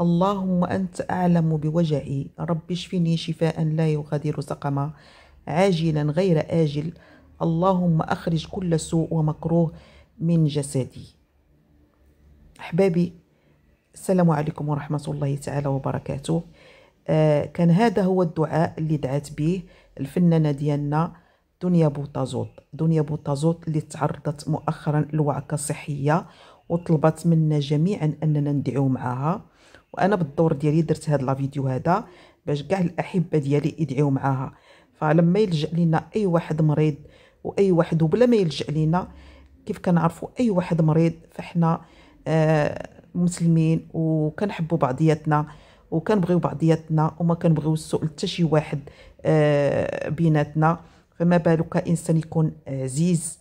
اللهم أنت أعلم بوجعي، رب اشفني شفاء لا يغادر سقما، عاجلا غير آجل، اللهم أخرج كل سوء ومكروه من جسدي. أحبابي، السلام عليكم ورحمة الله تعالى وبركاته. كان هذا هو الدعاء اللي دعت به الفنانة ديالنا دنيا بوطازوط. دنيا بوطازوط اللي تعرضت مؤخرا لوعكة صحية وطلبت منا جميعا أننا ندعو معها، وأنا بالدور ديالي درت هذا الفيديو هذا باش كاع الأحبة ديالي يدعيو معها. فلما يلجأ لنا أي واحد مريض وأي واحد، وبلا ما يلجأ لنا، كيف كنعرفوا أي واحد مريض فاحنا مسلمين وكنحبوا بعضياتنا وكنبغيو بعضياتنا وما كنبغيو السوء لتا شي واحد بيناتنا، فما بالك انسان يكون عزيز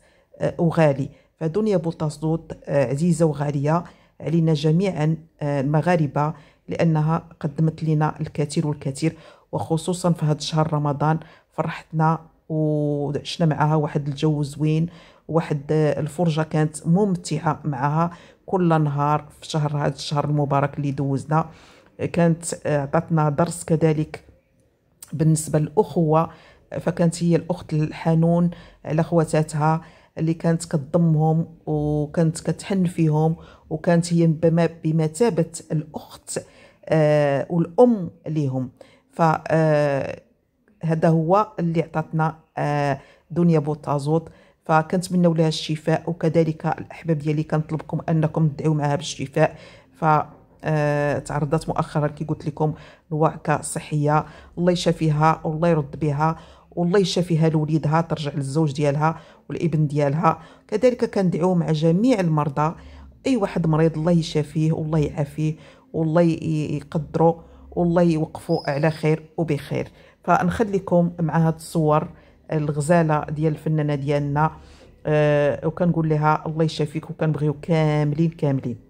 وغالي. فدنيا بوطازوط عزيزه وغاليه علينا جميعا المغاربه، لانها قدمت لنا الكثير والكثير، وخصوصا في هذا الشهر رمضان فرحتنا وعشنا معها واحد الجو زوين، واحد الفرجه كانت ممتعه معها كل نهار في شهر، هذا الشهر المبارك اللي دوزنا. كانت عطاتنا درس كذلك بالنسبة للأخوة، فكانت هي الأخت الحنون على خواتاتها اللي كانت كتضمهم وكانت كتحن فيهم، وكانت هي بمثابة الأخت والأم ليهم. فهذا هو اللي عطاتنا دنيا بوطازوط، فكنتمنوا لها الشفاء، وكذلك الأحباب ديالي كنطلبكم أنكم تدعوا معها بالشفاء. ف تعرضت مؤخرا كي قلت لكم لوعكة صحية، الله يشافيها والله يرد بها والله يشافيها لوليدها، ترجع للزوج ديالها والابن ديالها. كذلك كندعو مع جميع المرضى، اي واحد مريض الله يشافيه والله يعافيه والله يقدره والله يوقفوا على خير وبخير. فنخليكم مع هاد الصور الغزاله ديال الفنانه ديالنا، وكنقول لها الله يشافيك، وكنبغيو كاملين كاملين.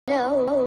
لو